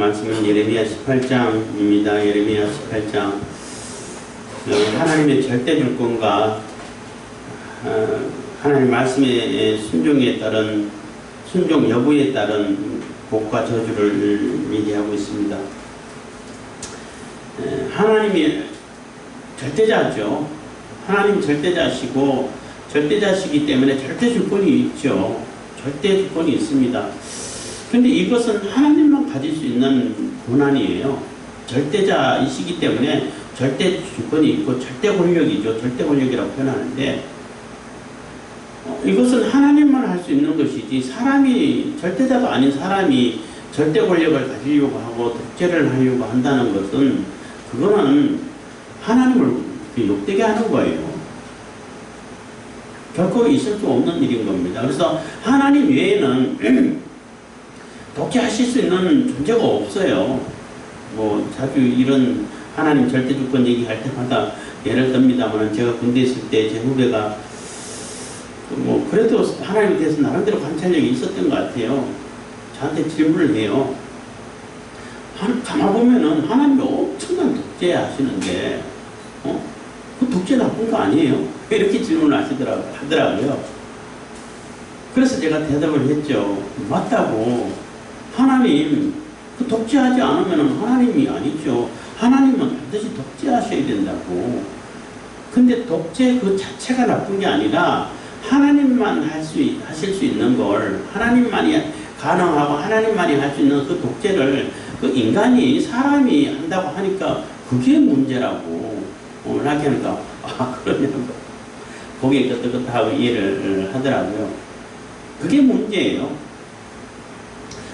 말씀은 예레미야 18장입니다. 예레미야 18장. 하나님의 절대 주권과 하나님 말씀의 순종에 따른 순종 여부에 따른 복과 저주를 얘기하고 있습니다. 하나님이 절대자죠. 하나님 절대자시고 절대자시기 때문에 절대 주권이 있죠. 절대 주권이 있습니다. 근데 이것은 하나님만 가질 수 있는 권한이에요. 절대자이시기 때문에 절대 주권이 있고 절대 권력이죠. 절대 권력이라고 표현하는데 이것은 하나님만 할 수 있는 것이지 사람이 절대자도 아닌 사람이 절대 권력을 가지려고 하고 독재를 하려고 한다는 것은 그거는 하나님을 욕되게 하는 거예요. 결코 있을 수 없는 일인 겁니다. 그래서 하나님 외에는 독재하실 수 있는 존재가 없어요. 뭐 자주 이런 하나님 절대 주권 얘기할 때마다 예를 듭니다만 제가 군대에 있을 때 제 후배가 뭐 그래도 하나님에 대해서 나름대로 관찰력이 있었던 것 같아요. 저한테 질문을 해요. 가만 보면은 하나님이 엄청난 독재하시는데 그 독재 나쁜 거 아니에요? 이렇게 질문을 하더라고요. 그래서 제가 대답을 했죠. 맞다고. 하나님 그 독재하지 않으면 하나님이 아니죠. 하나님은 반드시 독재하셔야 된다고. 근데 독재 그 자체가 나쁜 게 아니라 하나님만 하실 수 있는 걸 하나님만이 가능하고 하나님만이 할 수 있는 그 독재를 그 인간이 사람이 한다고 하니까 그게 문제라고 하게 하니까 그러냐고 거기에 끄떡끄떡하고 이해를 하더라고요. 그게 문제예요.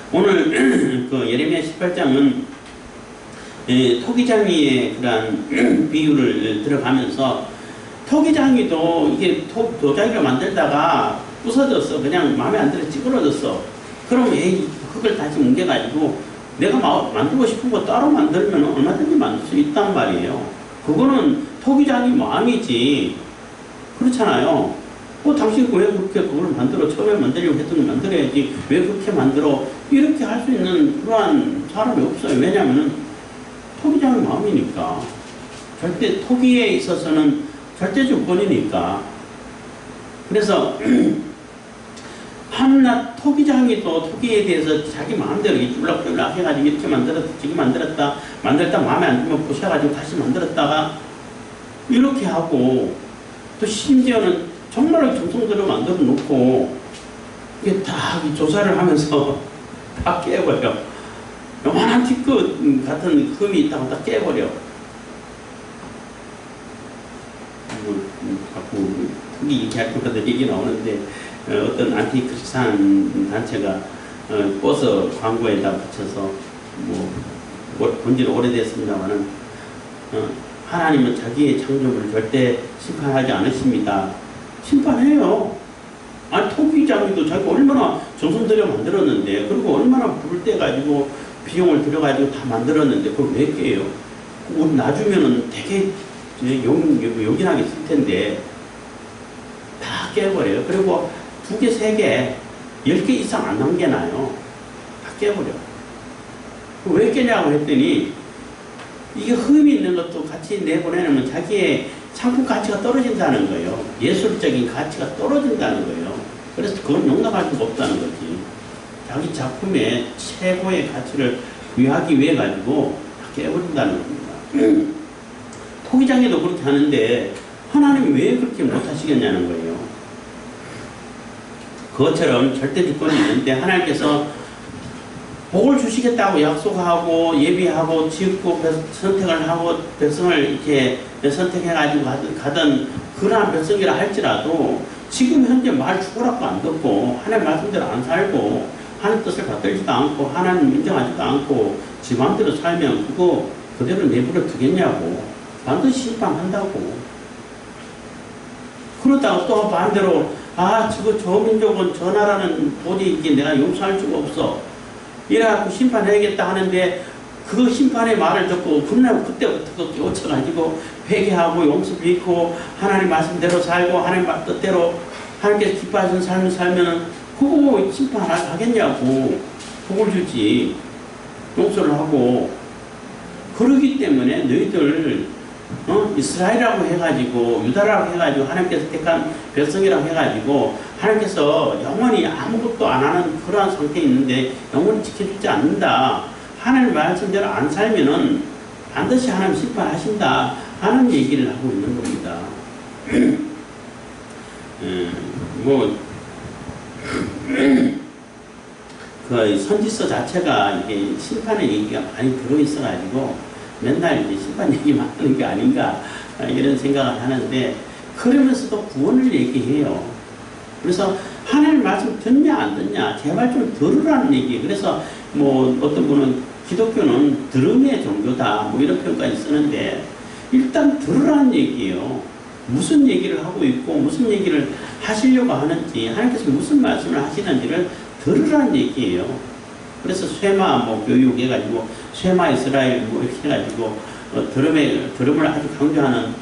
오늘 그 예레미야 18장은 토기장이의 그러한 비유를 들어가면서 토기장이도 이게 도자기를 만들다가 부서졌어. 그냥 마음에 안 들어 찌그러졌어. 그럼 그걸 다시 뭉개가지고 내가 만들고 싶은 거 따로 만들면 얼마든지 만들 수 있단 말이에요. 그거는 토기장이 마음이지. 그렇잖아요. 당신 왜 그렇게 그걸 만들어? 처음에 만들려고 했던 걸 만들어야지. 왜 그렇게 만들어? 이렇게 할 수 있는 그러한 사람이 없어요. 왜냐하면 토기장의 마음이니까. 절대 토기에 있어서는 절대 주권이니까. 그래서 한낱 토기장이 또 토기에 대해서 자기 마음대로 쫄락쫄락 해가지고 이렇게 만들었다, 지금 만들었다 마음에 안 들면 부셔가지고 다시 만들었다가 이렇게 하고 또 심지어는 정말로 정성대로 만들어 놓고 이게 다 조사를 하면서 다 깨버려. 요만한 티끌 같은 흠이 있다고 다 깨버려. 자꾸 특이 얘기할 때마다 얘기 나오는데 어떤 안티크리스찬 단체가 버스 광고에다 붙여서 본지는 오래됐습니다만은 하나님은 자기의 창조물을 절대 심판하지 않으십니다. 심판해요. 토기장이도 자기가 얼마나 정성 들여 만들었는데 그리고 얼마나 불을 떼가지고 비용을 들여가지고 다 만들었는데 그걸 왜 깨요? 우리 놔주면은 되게 요긴하게 쓸 텐데 다 깨버려요. 그리고 2개, 3개, 10개 이상 안 남겨놔요. 다 깨버려. 왜 깨냐고 했더니 이게 흠이 있는 것도 같이 내보내면 자기의 상품 가치가 떨어진다는 거예요. 예술적인 가치가 떨어진다는 거예요. 그래서 그건 용납할 수가 없다는 거지. 자기 작품의 최고의 가치를 부여하기 위해 가지고 다 깨버린다는 겁니다. 토기장에도 그렇게 하는데 하나님이 왜 그렇게 못하시겠냐는 거예요. 그것처럼 절대 주권이 있는데 하나님께서 복을 주시겠다고 약속하고 예비하고 짓고 선택을 하고 백성을 이렇게 선택해가지고 가던 그러한 백성이라 할지라도 지금 현재 말 죽으라고 안 듣고 하나님 말씀대로 안 살고 하나님 뜻을 받들지도 않고 하나님 인정하지도 않고 지 마음대로 살면 그거 그대로 내버려 두겠냐고. 반드시 심판한다고. 그러다가 또 반대로 저 민족은 저 나라는 도저히 내가 용서할 수가 없어. 이래갖고 심판해야겠다 하는데 그 심판의 말을 듣고 그때부터 깨우쳐가지고 회개하고 용서 빌고 하나님 말씀대로 살고 하나님 뜻대로 하나님께서 기뻐하시는 삶을 살면은 그거 심판하겠냐고. 복을 주지. 용서를 하고 그러기 때문에 너희들 이스라엘이라고 해가지고 유다라고 해가지고 하나님께서 택한 백성이라고 해가지고 하나님께서 영원히 아무것도 안 하는 그러한 상태에 있는데 영원히 지켜주지 않는다. 하나님 말씀대로 안 살면은 반드시 하나님 심판하신다 하는 얘기를 하고 있는 겁니다. 그 선지서 자체가 이게 심판의 얘기가 많이 들어있어가지고 맨날 이제 심판 얘기만 하는 게 아닌가 이런 생각을 하는데 그러면서도 구원을 얘기해요. 그래서 하나님 말씀 듣냐 안 듣냐 제발 좀 들으라는 얘기. 그래서 뭐 어떤 분은 기독교는 들음의 종교다 뭐 이런 표현까지 쓰는데 일단 들으라는 얘기예요. 무슨 얘기를 하고 있고 무슨 얘기를 하시려고 하는지 하나님께서 무슨 말씀을 하시는지를 들으라는 얘기예요. 그래서 쇠마 뭐 교육 해가지고 쇠마 이스라엘 뭐 이렇게 해가지고 들음을 아주 강조하는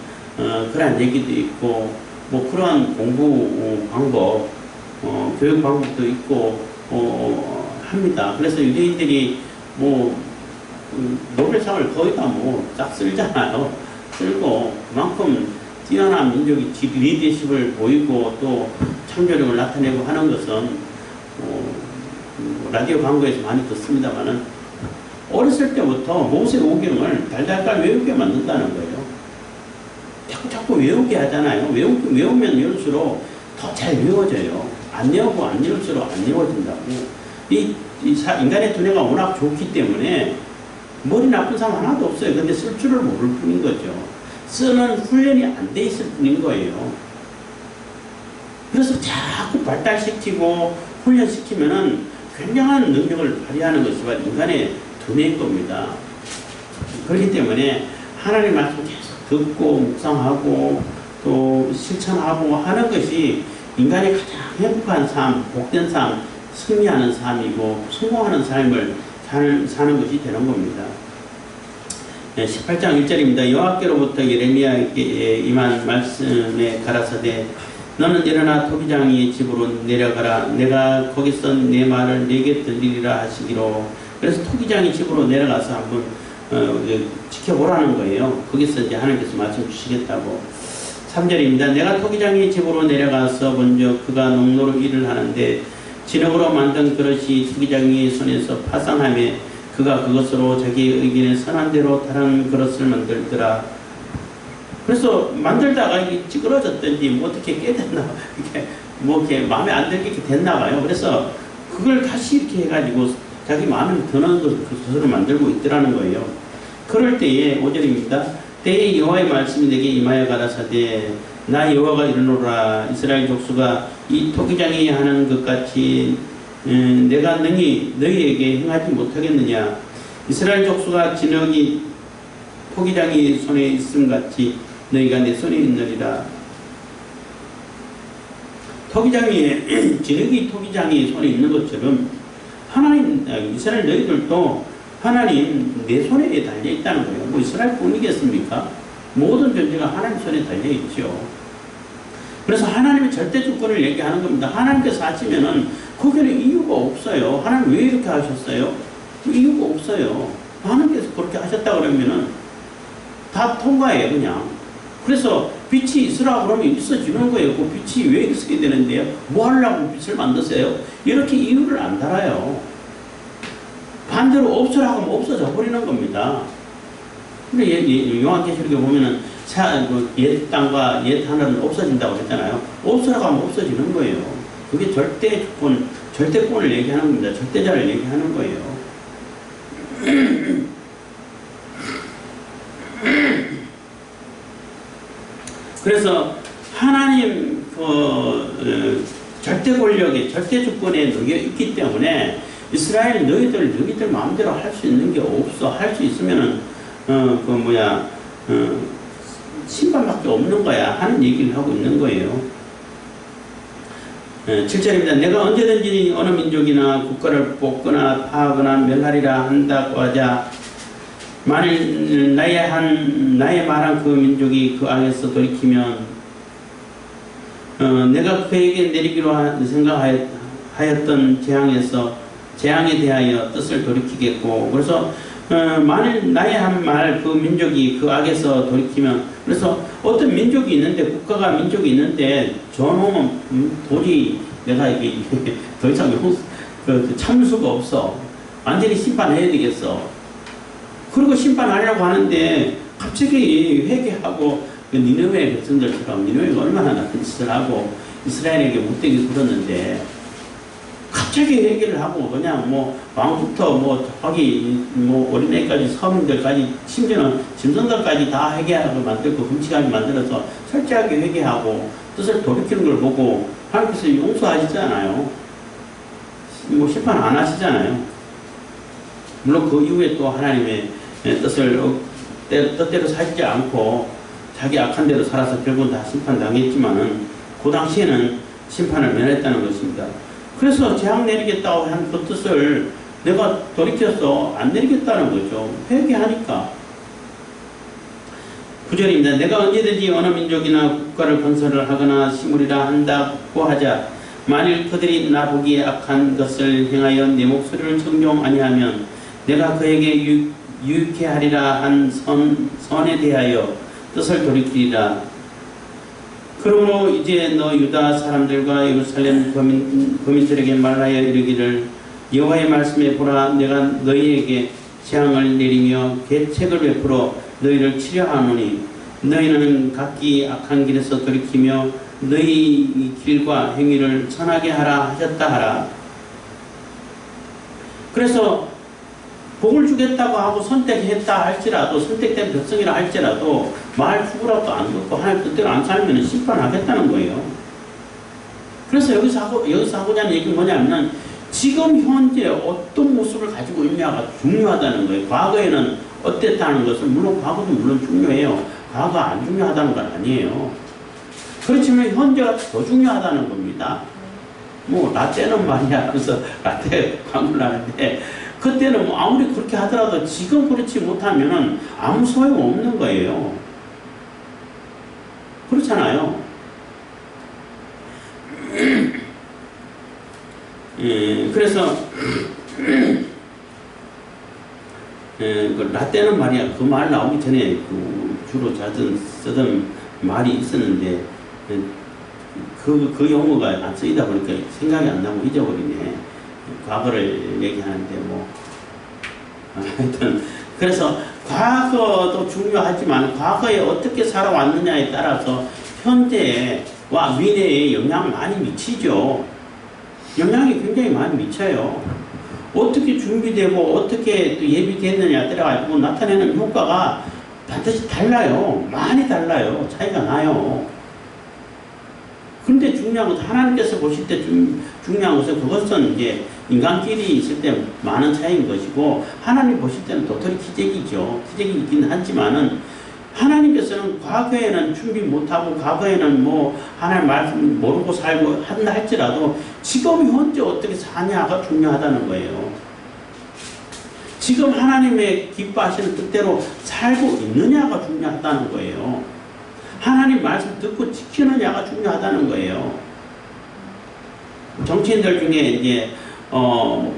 그런 얘기도 있고 뭐 그러한 공부 방법 교육 방법도 있고 합니다. 그래서 유대인들이 뭐 노벨상을 거의 다 뭐 딱 쓸잖아요. 쓸고 그만큼 뛰어난 민족이 리더십을 보이고 또 창조력을 나타내고 하는 것은 라디오 광고에서 많이 듣습니다만은 어렸을 때부터 모세오경을 달달달 외우게 만든다는 거예요. 자꾸 외우게 하잖아요. 외우면 외울수록 더 잘 외워져요. 안 외우고 안 외울수록 안 외워진다고. 인간의 두뇌가 워낙 좋기 때문에 머리 나쁜 사람 하나도 없어요. 근데 쓸 줄을 모를 뿐인 거죠. 쓰는 훈련이 안 돼 있을 뿐인 거예요. 그래서 자꾸 발달시키고 훈련시키면은 굉장한 능력을 발휘하는 것이 바로 인간의 두뇌인 겁니다. 그렇기 때문에 하나님 말씀 계속 듣고 묵상하고 또 실천하고 하는 것이 인간의 가장 행복한 삶, 복된 삶, 승리하는 삶이고 성공하는 삶을 사는 것이 되는 겁니다. 18장 1절입니다. 여호와께로부터 예레미야에게 임한 말씀에 가라사대 너는 일어나 토기장의 집으로 내려가라. 내가 거기서 내 말을 네게 들리리라 하시기로. 그래서 토기장의 집으로 내려가서 한번 지켜보라는 거예요. 거기서 이제 하나님께서 말씀 주시겠다고. 3절입니다. 내가 토기장의 집으로 내려가서 먼저 그가 농로로 일을 하는데 진흙으로 만든 그릇이 토기장의 손에서 파산하며 그가 그것으로 자기의 의견에 선한 대로 다른 그릇을 만들더라. 그래서 만들다가 이게 찌그러졌든지 뭐 어떻게 깨졌나 이렇게 마음에 안 들게 됐나 봐요. 그래서 그걸 다시 이렇게 해가지고 자기 마음에 드는 것을 만들고 있더라는 거예요. 그럴 때에 5절입니다. 때에 여호와의 말씀이 내게 임하여 가라사대 나 여호와가 이르노라. 이스라엘 족수가 이 토기장이 하는 것 같이 내가 능히 너희에게 행하지 못하겠느냐. 이스라엘 족수가 진흙이 토기장이 손에 있음 같이 너희가 내 손에 있느니라. 토기장이 진흙이 토기장이 손에 있는 것처럼 하나님 이스라엘 너희들도 하나님 내 손에 달려 있다는 거예요. 뭐 이스라엘 뿐이겠습니까? 모든 존재가 하나님 손에 달려 있죠. 그래서 하나님의 절대 주권을 얘기하는 겁니다. 하나님께서 하시면은 거기는 이유가 없어요. 하나님 왜 이렇게 하셨어요? 이유가 없어요. 하나님께서 그렇게 하셨다 그러면은 다 통과해요, 그냥. 그래서 빛이 있으라 그러면 있어지는 거예요. 그 빛이 왜 있게 되는데요? 뭐 하려고 빛을 만드세요? 이렇게 이유를 안 달아요. 반대로 없으라 하면 없어져 버리는 겁니다. 근데 요한계시록에 보면은 옛 땅과 옛 하늘은 없어진다고 했잖아요. 없으라고 하면 없어지는 거예요. 그게 절대권을 얘기하는 겁니다. 절대자를 얘기하는 거예요. 그래서 하나님 절대 권력에 절대 주권에 놓여 있기 때문에 이스라엘 너희들 마음대로 할 수 있는 게 없어. 할 수 있으면은 심판밖에 없는 거야 하는 얘기를 하고 있는 거예요. 7절입니다. 내가 언제든지 어느 민족이나 국가를 뽑거나 파하거나 멸하리라 한다고 하자 만일 나의 말한 그 민족이 그 악에서 돌이키면 내가 그에게 내리기로 생각하였던 재앙에서 재앙에 대하여 뜻을 돌이키겠고, 그래서 만일 나의 한 말 그 민족이 그 악에서 돌이키면, 그래서 어떤 민족이 있는데, 국가가 민족이 있는데 저놈은 도저히 내가 이게 더 이상 참을 수가 없어. 완전히 심판해야 되겠어. 그리고 심판하려고 하는데 갑자기 회개하고, 니느웨 백성들처럼, 니느웨가 얼마나 나쁜 짓을 하고 이스라엘에게 못되게 굴었는데 갑자기 회개를 하고 그냥 뭐 왕부터 뭐 저기 뭐 어린애까지 서민들까지 심지어는 짐승들까지 다 회개하고 만들고 흠칙하게 만들어서 철저하게 회개하고 뜻을 돌이키는 걸 보고 하나님께서 용서하시잖아요. 뭐 심판 안 하시잖아요. 물론 그 이후에 또 하나님의 뜻을 뜻대로 살지 않고 자기 악한 대로 살아서 결국은 다 심판당했지만은 그 당시에는 심판을 면했다는 것입니다. 그래서 재앙 내리겠다고 한 그 뜻을 내가 돌이켜서 안 내리겠다는 거죠. 회개하니까. 9절입니다. 내가 언제든지 어느 민족이나 국가를 건설을 하거나 심으리라 한다고 하자. 만일 그들이 나 보기에 악한 것을 행하여 내 목소리를 청종 아니하면 내가 그에게 유익해 하리라 한 선에 대하여 뜻을 돌이키리라. 그러므로 이제 너 유다 사람들과 예루살렘 거민들에게 말하여 이르기를 여호와의 말씀에 보라, 내가 너희에게 재앙을 내리며 계책을 베풀어 너희를 치려하노니 너희는 각기 악한 길에서 돌이키며 너희 길과 행위를 선하게 하라 하셨다 하라. 그래서 복을 주겠다고 하고 선택했다 할지라도, 선택된 백성이라 할지라도 말 후구라도 안 듣고 하나님 뜻대로 안 살면 심판하겠다는 거예요. 그래서 여기서 하고자 하는 얘기는 뭐냐면 지금 현재 어떤 모습을 가지고 있냐가 중요하다는 거예요. 과거에는 어땠다는 것은 물론 과거도 물론 중요해요. 과거가 안 중요하다는 건 아니에요. 그렇지만 현재가 더 중요하다는 겁니다. 뭐 라떼는 말이야. 그래서 라떼 광고를 하는데 그때는 뭐 아무리 그렇게 하더라도 지금 그렇지 못하면은 아무 소용 없는 거예요. 그렇잖아요. 그래서 그 라떼는 말이야. 그 말 나오기 전에 그 주로 쓰던 말이 있었는데 그 용어가 안 쓰이다 보니까 생각이 안 나고 잊어버리네. 과거를 얘기하는데 뭐 하여튼 그래서 과거도 중요하지만 과거에 어떻게 살아왔느냐에 따라서 현재와 미래에 영향을 많이 미치죠. 영향이 굉장히 많이 미쳐요. 어떻게 준비되고 어떻게 또 예비됐느냐에 따라가지고 나타내는 효과가 반드시 달라요. 많이 달라요. 차이가 나요. 근데 중요한 것은 하나님께서 보실 때 중요한 것은 그것은 이제 인간끼리 있을 때 많은 차이인 것이고 하나님 보실 때는 도토리 기적이죠. 기적이 있긴 하지만은 하나님께서는 과거에는 준비 못하고 과거에는 뭐 하나님 말씀 모르고 살고 한다 할지라도 지금 현재 어떻게 사냐가 중요하다는 거예요. 지금 하나님의 기뻐하시는 뜻대로 살고 있느냐가 중요하다는 거예요. 하나님 말씀 듣고 지키느냐가 중요하다는 거예요. 정치인들 중에 이제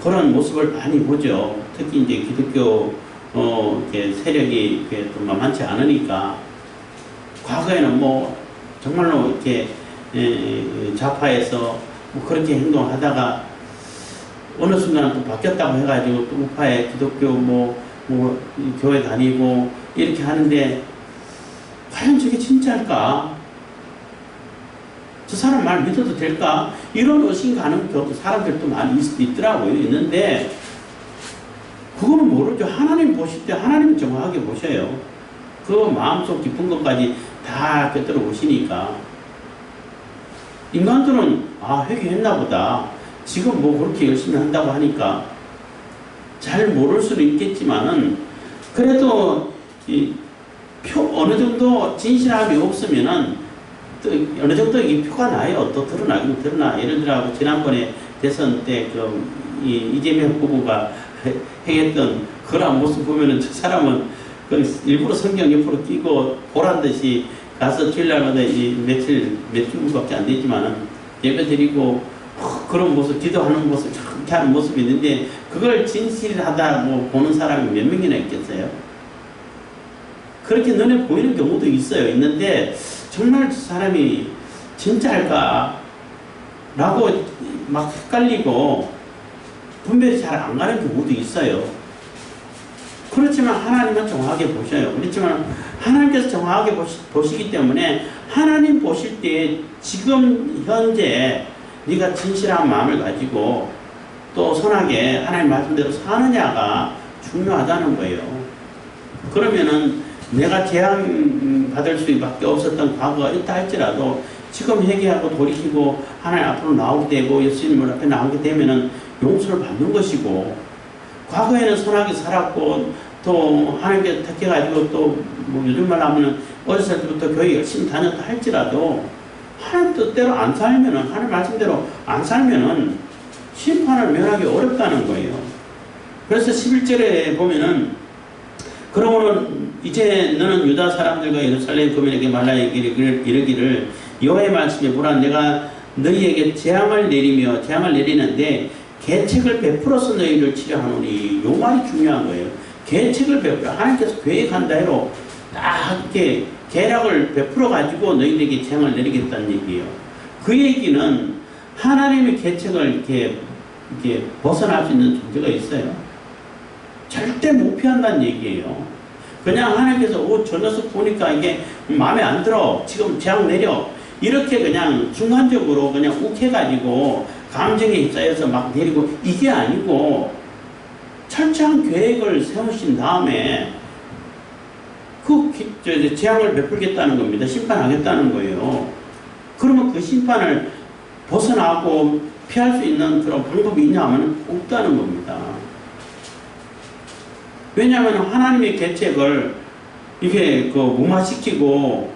그런 모습을 많이 보죠. 특히 이제 기독교 이렇게 세력이 이렇게 또 만만치 않으니까 과거에는 뭐 정말로 이렇게 좌파에서 뭐 그렇게 행동하다가 어느 순간 또 바뀌었다고 해가지고 또 우파의 기독교 뭐 교회 다니고 이렇게 하는데 과연 저게 진짜일까? 저 사람 말 믿어도 될까? 이런 의심 가는 경우도 사람들도 많이 있더라고요. 있는데 그거는 모르죠. 하나님 보실 때 하나님 정확하게 보셔요. 그 마음속 깊은 것까지 다 꿰뚫어 보시니까 인간들은 회개했나 보다. 지금 뭐 그렇게 열심히 한다고 하니까 잘 모를 수는 있겠지만은 그래도 어느 정도 진실함이 없으면은 또 어느 정도 이 표가 나요. 또 드러나긴 드러나. 예를 들어 지난번에 대선 때 이재명 후보가 행했던 그런 모습 보면은 저 사람은 일부러 성경 옆으로 끼고 보란 듯이 가서 주일날마다 몇 주밖에 안 되지만은 예배 드리고 그런 모습, 기도하는 모습, 그렇게 하는 모습이 있는데 그걸 진실하다고 보는 사람이 몇 명이나 있겠어요? 그렇게 눈에 보이는 경우도 있어요. 있는데 정말 저 사람이 진짜 할까? 라고 막 헷갈리고 분별이 잘 안 가는 경우도 있어요. 그렇지만 하나님은 정확하게 보셔요. 그렇지만 하나님께서 정확하게 보시기 때문에 하나님 보실 때 지금 현재 네가 진실한 마음을 가지고 또 선하게 하나님 말씀대로 사느냐가 중요하다는 거예요. 그러면은 내가 재앙 받을 수밖에 없었던 과거가 있다 할지라도 지금 회개하고 돌이키고 하나님 앞으로 나오게 되고 예수님 앞에 나오게 되면은 용서를 받는 것이고, 과거에는 선하게 살았고 또 하나님께 택해가지고 또 뭐 요즘 말로 하면은 어렸을 때부터 교회 열심히 다녔다 할지라도 하나님 뜻대로 안 살면은, 하나님 말씀대로 안 살면은 심판을 면하기 어렵다는 거예요. 그래서 11절에 보면은 그러므로 이제 너는 유다 사람들과 예루살렘 거민에게 말라 이르기를 여호와의 말씀에 보라, 내가 너희에게 재앙을 내리는데 계책을 베풀어서 너희를 치료하노니. 요 말이 중요한 거예요. 계책을 베풀어, 하나님께서 계획한 대로 딱 이렇게 계략을 베풀어 가지고 너희들에게 재앙을 내리겠다는 얘기예요. 그 얘기는 하나님의 계책을 이렇게 벗어날 수 있는 존재가 있어요? 절대 못 피한다는 얘기예요. 그냥 하나님께서 저 녀석 보니까 이게 마음에 안 들어, 지금 재앙 내려, 이렇게 그냥 순간적으로 그냥 욱해가지고 감정에 휩싸여서 막 내리고, 이게 아니고 철저한 계획을 세우신 다음에 그 재앙을 베풀겠다는 겁니다. 심판하겠다는 거예요. 그러면 그 심판을 벗어나고 피할 수 있는 그런 방법이 있냐 하면 없다는 겁니다. 왜냐하면 하나님의 계책을 이게 무마시키고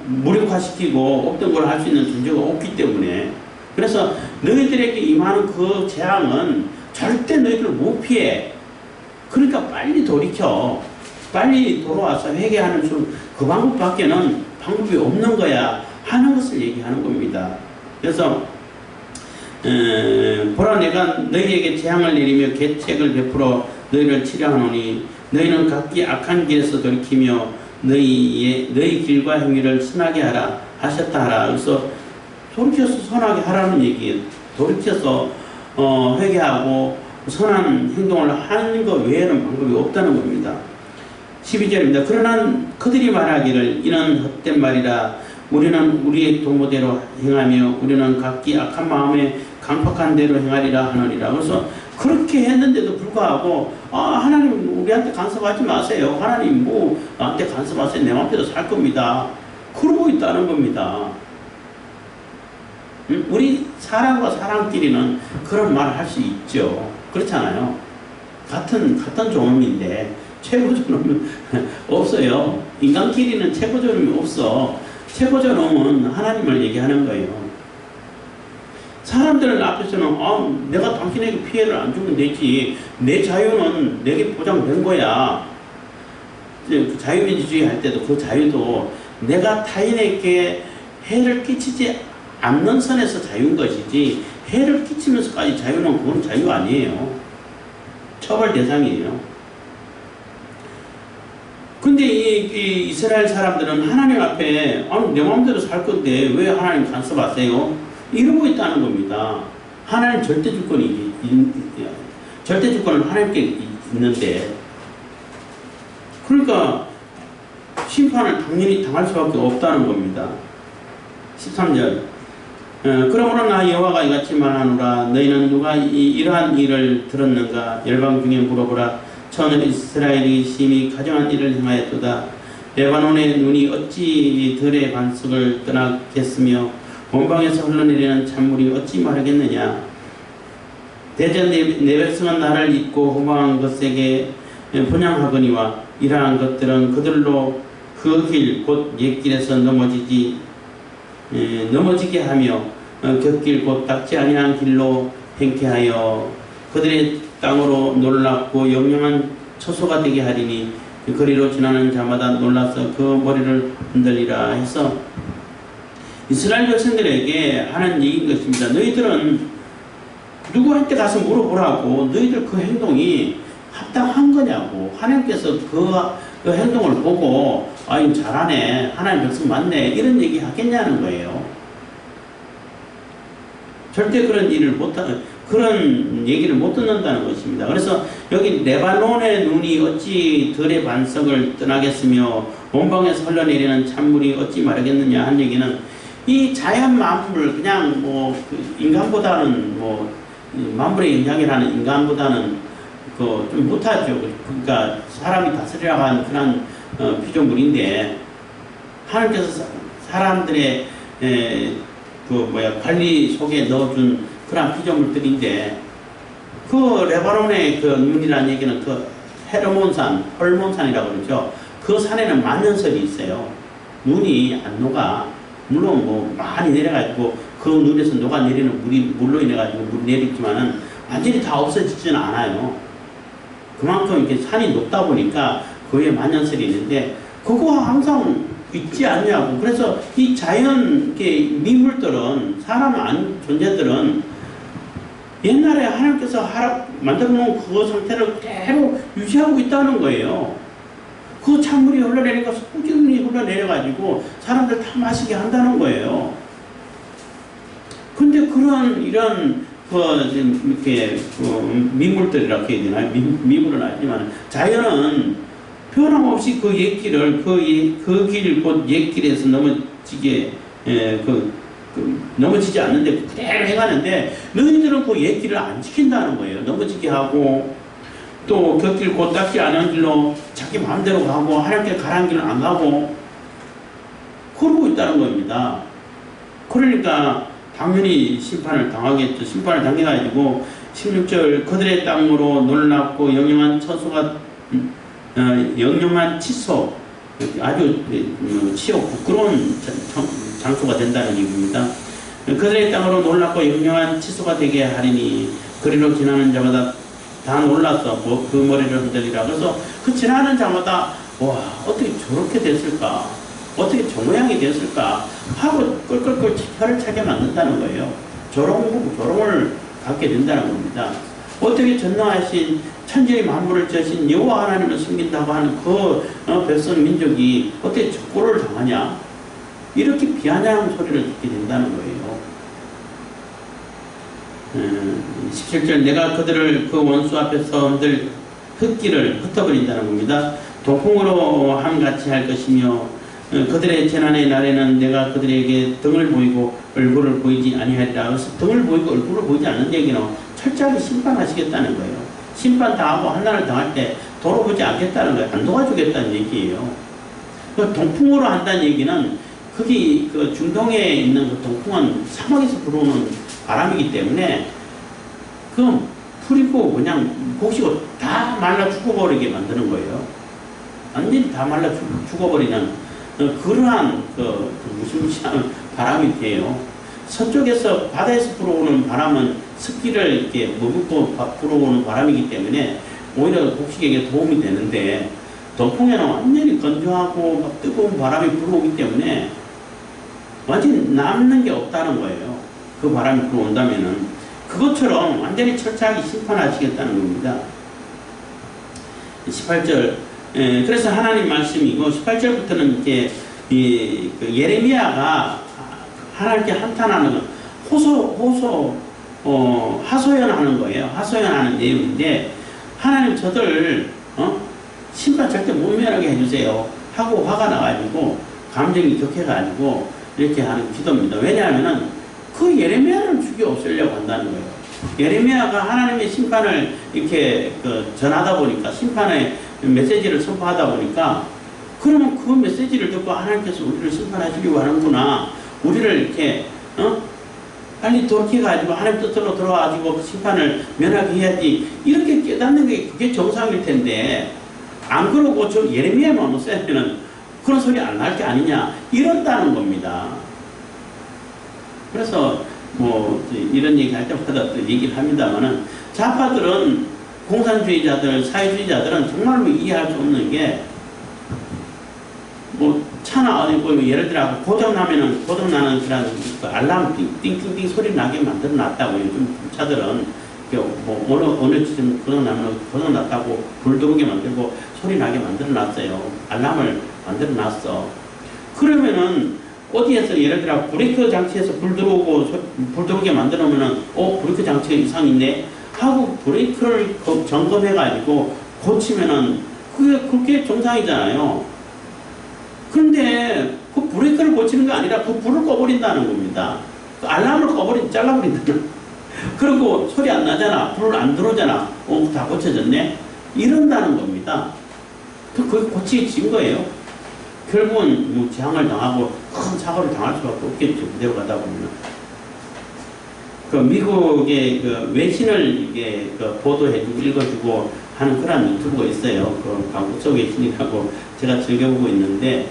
무력화시키고 없던 걸 할 수 있는 존재가 없기 때문에, 그래서 너희들에게 임하는 그 재앙은 절대 너희들 못 피해. 그러니까 빨리 돌이켜, 빨리 돌아와서 회개하는 그 방법밖에는 방법이 없는 거야 하는 것을 얘기하는 겁니다. 그래서 보라, 내가 너희에게 재앙을 내리며 계책을 베풀어 너희를 치료하노니 너희는 각기 악한 길에서 돌이키며 너희 길과 행위를 선하게 하라 하셨다 하라. 그래서 돌이켜서 선하게 하라는 얘기예요. 돌이켜서 회개하고 선한 행동을 하는 것 외에는 방법이 없다는 겁니다. 12절입니다. 그러나 그들이 말하기를 이는 헛된 말이라, 우리는 우리의 도모대로 행하며 우리는 각기 악한 마음에 강팍한 대로 행하리라 하느니라. 그래서 그렇게 했는데도 불구하고 하나님 우리한테 간섭하지 마세요. 하나님 나한테 간섭하세요. 내 맘대로 살 겁니다. 그러고 있다는 겁니다. 우리 사람과 사람끼리는 그런 말을 할 수 있죠. 그렇잖아요. 같은 존엄인데 최고 존엄은 없어요. 인간끼리는 최고 존엄이 없어. 최고 존엄은 하나님을 얘기하는 거예요. 사람들 앞에서는 내가 당신에게 피해를 안 주면 되지, 내 자유는 내게 보장된 거야. 그 자유민주주의 할 때도 그 자유도 내가 타인에게 해를 끼치지 않는 선에서 자유인 것이지, 해를 끼치면서까지 자유는 그건 자유 아니에요. 처벌 대상이에요. 근데 이 이스라엘 사람들은 하나님 앞에 내 마음대로 살 건데 왜 하나님 간섭하세요? 이러고 있다는 겁니다. 하나님 절대 주권은 하나님께 있는데, 그러니까 심판을 당연히 당할 수밖에 없다는 겁니다. 13절 그러므로 나 여호와가 이같이 말하노라, 너희는 누가 이러한 일을 들었는가? 열방 중에 물어보라. 전 이스라엘이 심히 가정한 일을 행하였도다. 레바논의 눈이 어찌 들의 반석을 떠나겠으며 원방에서 흘러내리는 찬물이 어찌 마르겠느냐? 대전 내 백성은 나를 잊고 호망한 것에게 분양하거니와 이러한 것들은 그들로 그 길 곧 옛길에서 넘어지게 하며 곁길 곧 닦지 아니한 길로 행케하여 그들의 땅으로 놀랍고 영영한 처소가 되게 하리니 거리로 지나는 자마다 놀라서 그 머리를 흔들리라 해서 이스라엘 백성들에게 하는 얘기인 것입니다. 너희들은 누구한테 가서 물어보라고. 너희들 그 행동이 합당한 거냐고. 하나님께서 그 행동을 보고 이거 잘하네, 하나님 백성 맞네, 이런 얘기 하겠냐는 거예요. 절대 그런 그런 얘기를 못 듣는다는 것입니다. 그래서 여기 레바논의 눈이 어찌 들의 반석을 떠나겠으며 원방에서 흘러내리는 찬물이 어찌 마르겠느냐 한 얘기는, 이 자연 만물, 그냥 인간보다는 만물의 영향이라는 인간보다는 좀 못하죠. 그러니까 사람이 다스리라고 하는 그런 피조물인데, 하나님께서 사람들의 관리 속에 넣어준 그런 피조물들인데, 그 레바논의 그 눈이라는 얘기는 그 헤르몬산, 헐몬산이라고 그러죠. 그 산에는 만년설이 있어요. 눈이 안 녹아. 물론 많이 내려가지고 그 눈에서 녹아내리는 물로 인해가지고 물이 내리지만은 완전히 다 없어지지는 않아요. 그만큼 이렇게 산이 높다 보니까 그 위에 만년설이 있는데, 그거 항상 있지 않냐고. 그래서 이 자연 미물들은, 사람 아닌 존재들은 옛날에 하나님께서 만들어 놓은 그 상태를 그대로 유지하고 있다는 거예요. 그 찬물이 흘러내리니까 꾸준히 흘러내려가지고 사람들 다 마시게 한다는 거예요. 근데 이런 이렇게 미물들 이렇게 해야 되나? 미물은 아니지만 자연은 변함없이 그 옛길을 그 길 곧 옛길에서 넘어지지 않는데 그대로 해가는데, 너희들은 그 옛길을 안 지킨다는 거예요. 넘어지게 하고, 또 곁길 곧 닦지 않은 길로 자기 마음대로 가고 하나님께 가라는 길은 안 가고 그러고 있다는 겁니다. 그러니까 당연히 심판을 당하겠죠. 심판을 당해가지고 16절 그들의 땅으로 놀랍고 영영한 처소가 영영한 치소, 아주 치욕 부끄러운 장소가 된다는 얘기입니다. 그들의 땅으로 놀랍고 영영한 치소가 되게 하리니 그리로 지나는 자마다 다 놀라서 그 머리를 흔들리라. 그래서 그 지나는 자마다 와, 어떻게 저렇게 됐을까, 어떻게 저 모양이 됐을까 하고 끌끌끌 혀를 차게 만든다는 거예요. 조롱을 갖게 된다는 겁니다. 어떻게 전능하신 천지의 만물을 지으신 여호와 하나님을 숨긴다고 하는 그 백성 민족이 어떻게 저꼴을 당하냐, 이렇게 비아냥 소리를 듣게 된다는 거예요. 17절 내가 그들을 그 원수 앞에서 흔들 흙길을 흩어버린다는 겁니다. 동풍으로 함같이 할 것이며 그들의 재난의 날에는 내가 그들에게 등을 보이고 얼굴을 보이지 아니하리라. 그래서 등을 보이고 얼굴을 보이지 않는 얘기는 철저하게 심판하시겠다는 거예요. 심판 당하고 한난을 당할 때 돌아보지 않겠다는 거예요. 안 도와주겠다는 얘기예요. 그 동풍으로 한다는 얘기는, 그게 그 중동에 있는 그 동풍은 사막에서 불어오는 바람이기 때문에 풀이고 그냥 곡식을 다 말라 죽어버리게 만드는 거예요. 완전히 다 말라 죽어버리는 그러한 무시무시한 바람이 돼요. 서쪽에서 바다에서 불어오는 바람은 습기를 이렇게 머금고 불어오는 바람이기 때문에 오히려 곡식에게 도움이 되는데, 동풍에는 완전히 건조하고 막 뜨거운 바람이 불어오기 때문에 완전히 남는 게 없다는 거예요. 그 바람이 불어온다면은 그것처럼 완전히 철저하게 심판하시겠다는 겁니다. 18절 그래서 하나님 말씀이고, 18절부터는 이제 예레미야가 하나님께 한탄하는 하소연하는 거예요. 하소연하는 내용인데, 하나님 저들 심판 절대 못 면하게 해주세요 하고 화가 나가지고 감정이 격해가지고 이렇게 하는 기도입니다. 왜냐하면은 그 예레미야를 죽여 없애려고 한다는 거예요. 예레미야가 하나님의 심판을 이렇게 전하다 보니까, 심판의 메시지를 선포하다 보니까, 그러면 그 메시지를 듣고 하나님께서 우리를 심판하시려고 하는구나, 우리를 이렇게 빨리 돌이켜가지고 하나님 뜻으로 들어와가지고 그 심판을 면하게 해야지, 이렇게 깨닫는 게 그게 정상일 텐데, 안 그러고 저 예레미야만 없애면은 그런 소리 안 날 게 아니냐, 이런다는 겁니다. 그래서 이런 얘기 할 때마다 또 얘기를 합니다만은, 좌파들은, 공산주의자들, 사회주의자들은 정말로 이해할 수 없는 게, 차나 예를 들어 고장나는 그런 알람 띵띵띵 소리 나게 만들어 놨다고요. 요즘 차들은 어느 지점 고장나면 고장났다고 불 들어오게 만들고 소리 나게 만들어 놨어요. 알람을 만들어 놨어. 그러면은 어디에서 예를 들어 브레이크 장치에서 불 들어오게 만들어 놓으면은 브레이크 장치에 이상 있네 하고 브레이크를 점검해 가지고 고치면은 그게 정상이잖아요. 그런데 그 브레이크를 고치는 게 아니라 그 불을 꺼버린다는 겁니다. 그 알람을 잘라버린다는. 그리고 소리 안 나잖아. 불 안 들어오잖아. 다 고쳐졌네. 이런다는 겁니다. 그게 고치기 진 거예요. 결국은 뭐 재앙을 당하고 큰 사고를 당할 수밖에 없겠죠. 그대로 가다 보면. 그 미국의 그 외신을 이게 보도해주고 읽어주고 하는 그런 유튜브가 있어요. 그 광국소 외신이라고 제가 즐겨보고 있는데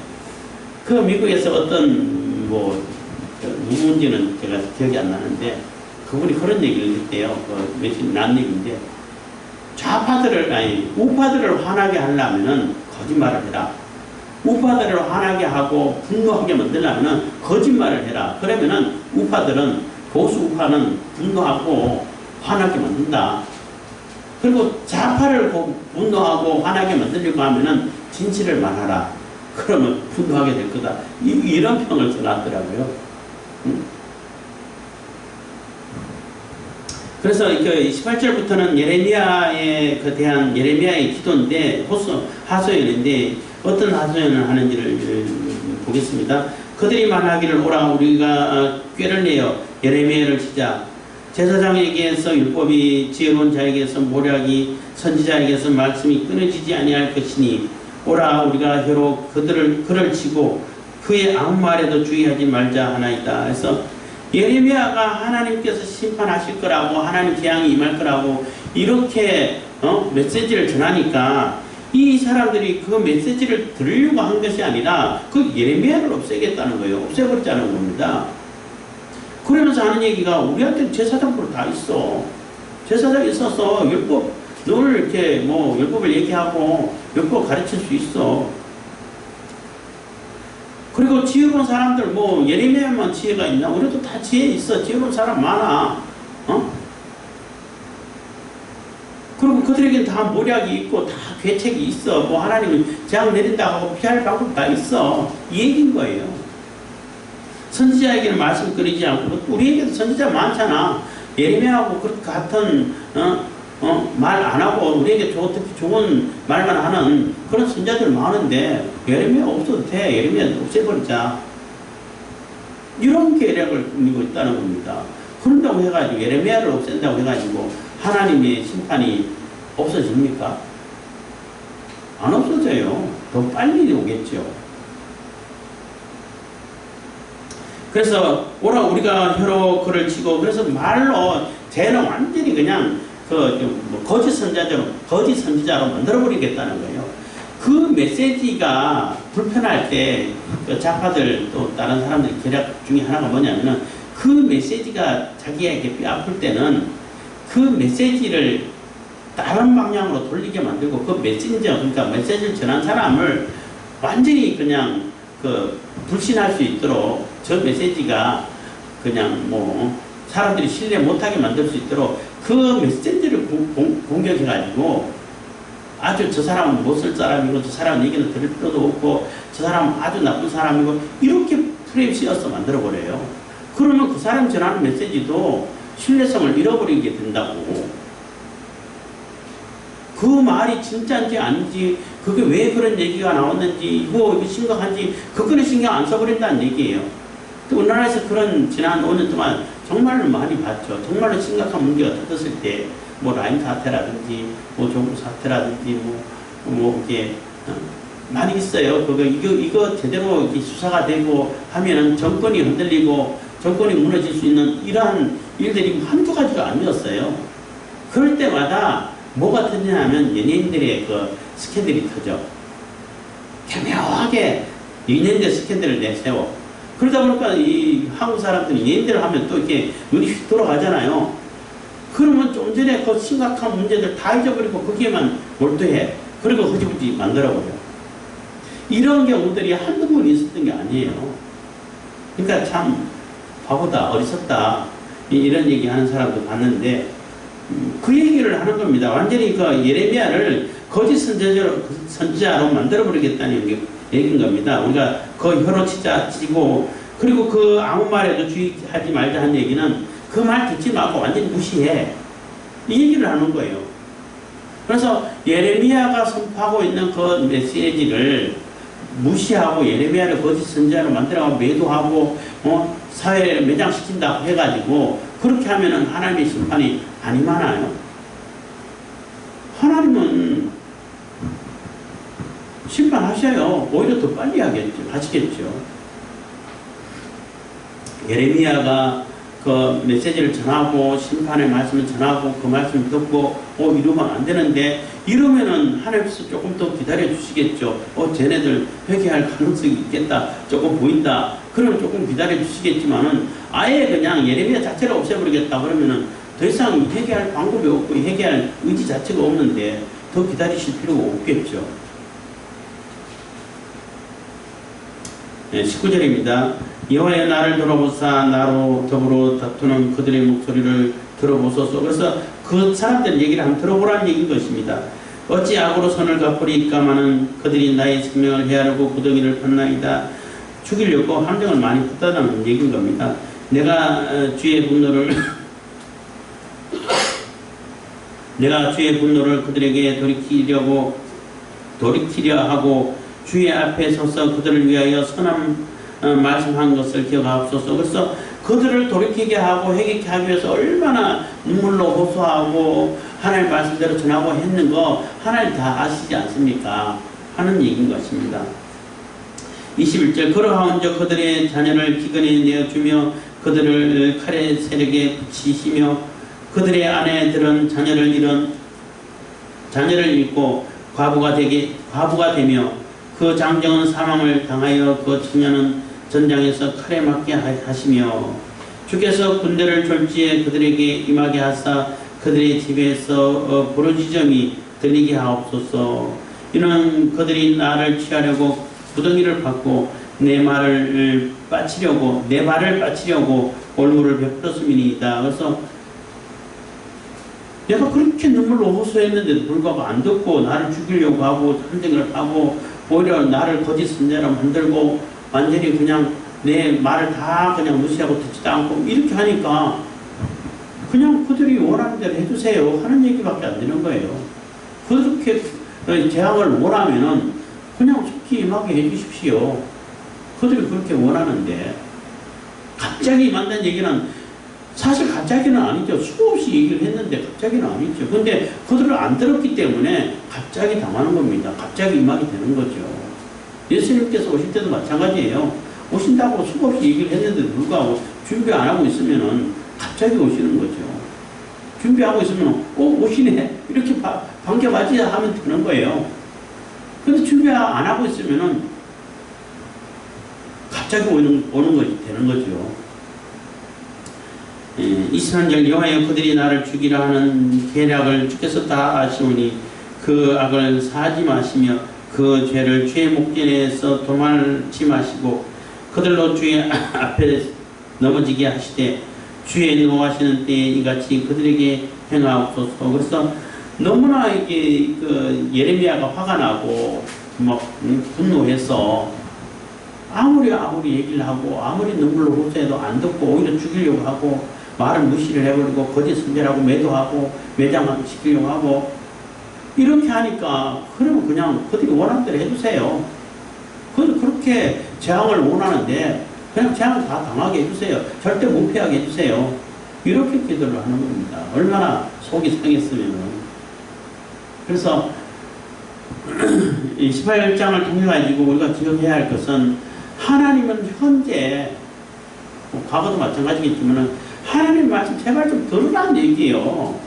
그 미국에서 어떤 누군지는 제가 기억이 안 나는데 그분이 그런 얘기를 했대요. 그 외신 난 얘기인데 우파들을 화나게 하려면은 거짓말을 해라. 우파들을 화나게 하고 분노하게 만들려면은 거짓말을 해라. 그러면은 보수 우파는 분노하고 화나게 만든다. 그리고 좌파를 분노하고 화나게 만들려고 하면은 진실을 말하라. 그러면 분노하게 될 거다. 이런 평을 써놨더라고요. 그래서 18절부터는 예레미야에 대한 예레미야의 기도인데 하소연인데 어떤 하소연을 하는지를 보겠습니다. 그들이 말하기를 오라 우리가 꾀를 내어 예레미야를 치자. 제사장에게서 율법이 지혜로운 자에게서 모략이 선지자에게서 말씀이 끊어지지 아니할 것이니 오라 우리가 혀로 그를 치고 그의 아무 말에도 주의하지 말자 하나이다. 그래서 예레미야가 하나님께서 심판하실 거라고 하나님 재앙이 임할 거라고 이렇게 메시지를 전하니까 이 사람들이 그 메시지를 들으려고 한 것이 아니라 그 예레미야를 없애겠다는 거예요. 없애버리자는 겁니다. 그러면서 하는 얘기가 우리한테 제사장부로 다 있어. 제사장이 있어서 늘 이렇게 율법을 얘기하고 율법 가르칠 수 있어. 그리고 지혜로운 사람들 예레미야만 지혜가 있나? 우리도 다 지혜 있어. 지혜로운 사람 많아. 그리고 그들에게는 다 모략이 있고 다 계책이 있어. 하나님은 재앙 내린다고 하고 피할 방법 다 있어. 이 얘기인 거예요. 선지자에게는 말씀 끊이지 않고 우리에게도 선지자 많잖아. 예레미야하고 같은 말 안 하고 우리에게 특히 좋은 말만 하는 그런 선지자들 많은데 예레미야 없어도 돼. 예레미야 없애버리자. 이런 계략을 꾸미고 있다는 겁니다. 그런다고 해가지고 예레미야를 없앤다고 해가지고 하나님의 심판이 없어집니까? 안 없어져요. 더 빨리 오겠죠. 그래서 오라 우리가 혀로 그를 치고 그래서 말로 쟤는 완전히 그냥 거짓 선지자로 만들어버리겠다는 거예요. 그 메시지가 불편할 때 좌파들 또 다른 사람들의 계략 중에 하나가 뭐냐면은 그 메시지가 자기에게 뼈아플 때는 그 메시지를 다른 방향으로 돌리게 만들고 그 그러니까 메시지를 전한 사람을 완전히 그냥 불신할 수 있도록 저 메시지가 그냥 사람들이 신뢰 못하게 만들 수 있도록 그 메시지를 공격해가지고 아주 저 사람은 못 쓸 사람이고 저 사람 얘기는 들을 필요도 없고 저 사람은 아주 나쁜 사람이고 이렇게 프레임 씌워서 만들어버려요. 그러면 그 사람 전하는 메시지도 신뢰성을 잃어버리게 된다고. 그 말이 진짜인지 아닌지 그게 왜 그런 얘기가 나왔는지 이거 심각한지 그거는 신경 안 써버린다는 얘기예요. 또 우리나라에서 그런 지난 5년 동안 정말 많이 봤죠. 정말로 심각한 문제가 터졌을 때 라임 사태라든지 종부 사태라든지 이게 많이 있어요. 이거 제대로 수사가 되고 하면은 정권이 흔들리고 정권이 무너질 수 있는 이러한 일들이 한두 가지가 아니었어요. 그럴 때마다 뭐가 터지냐면 연예인들의 스캔들이 터져. 교묘하게 연예인들 스캔들을 내세워. 그러다 보니까 이 한국 사람들이 연예인들을 하면 또 이렇게 눈이 휙 돌아가잖아요. 그러면 좀 전에 그 심각한 문제들 다 잊어버리고 거기에만 몰두해. 그리고 흐지부지 만들어버려. 이런 경우들이 한두 번 있었던 게 아니에요. 그러니까 참 바보다, 어리석다. 이런 얘기 하는 사람도 봤는데 그 얘기를 하는 겁니다. 완전히 그 예레미야를 거짓 선지자로 만들어버리겠다는 얘기인 겁니다. 우리가 그 혀로 치고, 그리고 그 아무 말에도 주의하지 말자 한 얘기는 그 말 듣지 말고 완전히 무시해. 이 얘기를 하는 거예요. 그래서 예레미야가 선포하고 있는 그 메시지를 무시하고 예레미야를 거짓 선지자로 만들어가고 매도하고 사회에 매장시킨다고 해가지고 그렇게 하면은 하나님의 심판이 안 임하나요? 하나님은 심판하셔요. 오히려 더 빨리 하시겠죠. 예레미야가 그 메시지를 전하고 심판의 말씀을 전하고 그 말씀을 듣고 이러면 안 되는데, 이러면은 하나님께서 조금 더 기다려 주시겠죠. 쟤네들 회개할 가능성이 있겠다, 조금 보인다, 그러면 조금 기다려 주시겠지만은 아예 그냥 예레미야 자체를 없애버리겠다 그러면은 더 이상 회개할 방법이 없고 회개할 의지 자체가 없는데 더 기다리실 필요가 없겠죠. 네, 19절입니다. 여호와여 나를 돌아보사 나로 더불어 다투는 그들의 목소리를 들어보소서. 그래서 그 사람들 얘기를 한번 들어보라는 얘기인 것입니다. 어찌 악으로 선을 갚으리까마는 그들이 나의 생명을 헤아르고 구덩이를 팠나이다. 죽이려고 함정을 많이 폈다는 얘기인 겁니다. 내가 주의 분노를 그들에게 돌이키려 하고 주의 앞에 서서 그들을 위하여 선한 말씀한 것을 기억하옵소서. 그래서 그들을 돌이키게 하고 회개케 하기 위해서 얼마나 눈물로 호소하고 하나님 말씀대로 전하고 했는 거 하나님 다 아시지 않습니까? 하는 얘기인 것입니다. 21절 그러하온즉 그들의 자녀를 기근에 내어주며 그들을 칼의 세력에 붙이시며 그들의 아내들은 자녀를 잃고 과부가 되며 그 장정은 사망을 당하여 그 처녀는 전장에서 칼에 맞게 하시며 주께서 군대를 졸지에 그들에게 임하게 하사 그들의 집에서 부르짖음이 들리게 하옵소서. 이는 그들이 나를 취하려고 구덩이를 팠고 내 발을 빠치려고 올무를 베풀었음이니이다. 그래서 내가 그렇게 눈물로 호소했는데도 불구하고 안 듣고 나를 죽이려고 하고 함정을 하고 오히려 나를 거짓 선지자로 만들고 완전히 그냥 내 말을 다 그냥 무시하고 듣지도 않고 이렇게 하니까 그냥 그들이 원하는 대로 해주세요 하는 얘기밖에 안 되는 거예요. 그렇게 재앙을 원하면은 그냥 속히 임하게 해주십시오. 그들이 그렇게 원하는데 갑자기 임한다는 얘기는 사실 갑자기는 아니죠. 수없이 얘기를 했는데 갑자기는 아니죠. 근데 그들을 안 들었기 때문에 갑자기 당하는 겁니다. 갑자기 임하게 되는 거죠. 예수님께서 오실 때도 마찬가지예요. 오신다고 수없이 얘기를 했는데도 불구하고 준비 안 하고 있으면은 갑자기 오시는 거죠. 준비하고 있으면 오시네 이렇게 반겨맞이야 하면 되는 거예요. 근데 준비 안 하고 있으면은 갑자기 오는 것이 되는 거죠. 23절 여호와여 그들이 나를 죽이라 하는 계략을 주께서 다 아시오니 그 악을 사하지 마시며 그 죄를 주의 목전에서 도말치 마시고 그들로 주의 앞에 넘어지게 하시되 주의 노하시는 때에 이같이 그들에게 행하옵소서. 그래서 너무나 이게 그 예레미야가 화가 나고 막 분노해서 아무리 얘기를 하고 아무리 눈물로 호소해도 안 듣고 오히려 죽이려고 하고 말을 무시를 해버리고 거짓 선지자라고 매도하고 매장시키려고 하고 이렇게 하니까 그러면 그냥 그들이 원하는 대로 해주세요. 그렇게 재앙을 원하는데 그냥 재앙을 다 당하게 해주세요. 절대 못 피하게 해주세요. 이렇게 기도를 하는 겁니다. 얼마나 속이 상했으면은. 그래서 18장을 통해 가지고 우리가 기억해야 할 것은 하나님은 현재 과거도 마찬가지겠지만은 하나님 말씀 제발 좀 들으라는 얘기예요.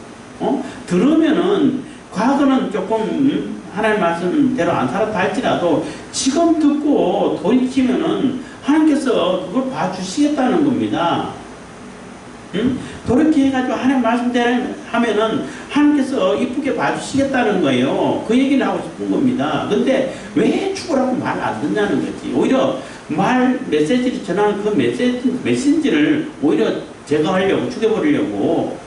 들으면은 과거는 조금 하나님 말씀대로 안 살았다 할지라도 지금 듣고 돌이키면은 하나님께서 그걸 봐주시겠다는 겁니다. 돌이켜가지고 하나님 말씀대로 하면은 하나님께서 이쁘게 봐주시겠다는 거예요. 그 얘기를 하고 싶은 겁니다. 근데 왜 죽으라고 말 안 듣냐는 거지. 오히려 메시지를 전하는 그 메시지를 오히려 제거하려고, 죽여버리려고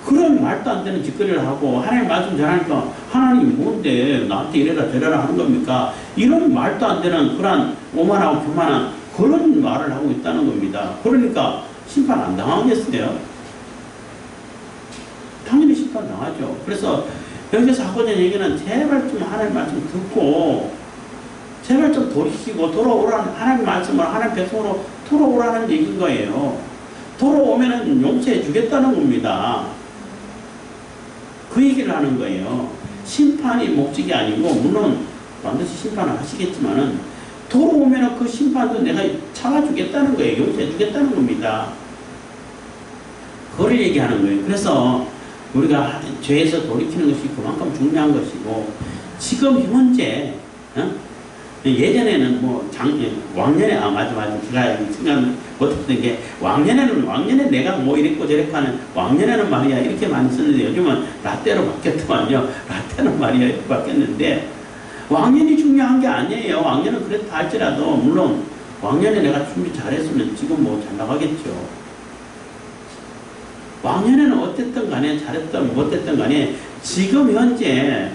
그런 말도 안 되는 짓거리를 하고 하나님 말씀 전하니까 하나님이 뭔데 나한테 이래라 저래라 하는 겁니까? 이런 말도 안 되는 그런 오만하고 교만한 그런 말을 하고 있다는 겁니다. 그러니까 심판 안 당하겠어요? 당연히 심판 당하죠. 그래서 여기서 하고자 하는 얘기는 제발 좀 하나님 말씀 듣고 제발 좀 돌이키고 돌아오라는 하나님 말씀을 하나님 백성으로 돌아오라는 얘기인 거예요. 돌아오면은 용서해 주겠다는 겁니다. 그 얘기를 하는 거예요. 심판이 목적이 아니고 물론 반드시 심판을 하시겠지만은 돌아오면은 그 심판도 내가 참아주겠다는 거예요. 용서해 주겠다는 겁니다. 그걸 얘기하는 거예요. 그래서 우리가 죄에서 돌이키는 것이 그만큼 중요한 것이고 지금 현재 예전에는 뭐 왕년에 맞아 제가 생각 못했던 게 왕년에 내가 뭐 이랬고 저랬고 하는 왕년에는 말이야 이렇게 많이 쓰는데 요즘은 라떼로 바뀌었더만요. 라떼는 말이야 이렇게 바뀌었는데 왕년이 중요한 게 아니에요. 왕년은 그랬다 할지라도 물론 왕년에 내가 준비 잘했으면 지금 뭐 잘 나가겠죠. 왕년에는 어땠든 간에 잘했든 못했든 간에 지금 현재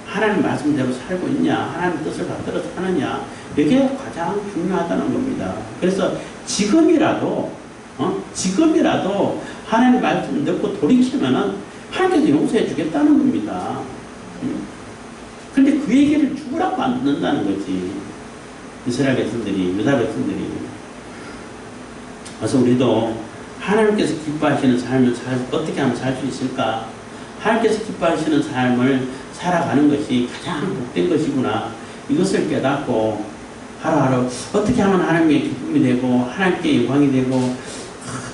하나님 말씀대로 살고 있냐, 하나님 뜻을 받들어 사느냐, 이게 가장 중요하다는 겁니다. 그래서 지금이라도 하나님 말씀 듣고 돌이키면은 하나님께서 용서해 주겠다는 겁니다. 근데 그 얘기를 죽으라고 안 듣는다는 거지. 이스라엘 백성들이, 유다 백성들이. 그래서 우리도 하나님께서 기뻐하시는 삶을 어떻게 하면 살 수 있을까? 하나님께서 기뻐하시는 삶을 살아가는 것이 가장 복된 것이구나. 이것을 깨닫고 하루하루 어떻게 하면 하나님의 기쁨이 되고 하나님께 영광이 되고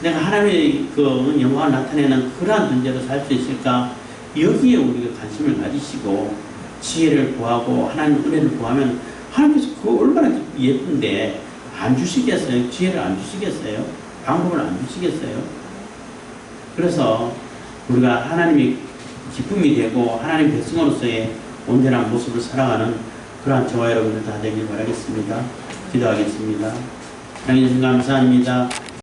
내가 하나님의 그 영광을 나타내는 그러한 존재로 살 수 있을까? 여기에 우리가 관심을 가지시고 지혜를 구하고 하나님 은혜를 구하면 하나님께서 그거 얼마나 예쁜데 안 주시겠어요? 지혜를 안 주시겠어요? 방법을 안 주시겠어요? 그래서 우리가 하나님이 기쁨이 되고 하나님 백성으로서의 온전한 모습을 살아가는 그러한 저와 여러분들 다 되길 바라겠습니다. 기도하겠습니다. 하나님 감사합니다.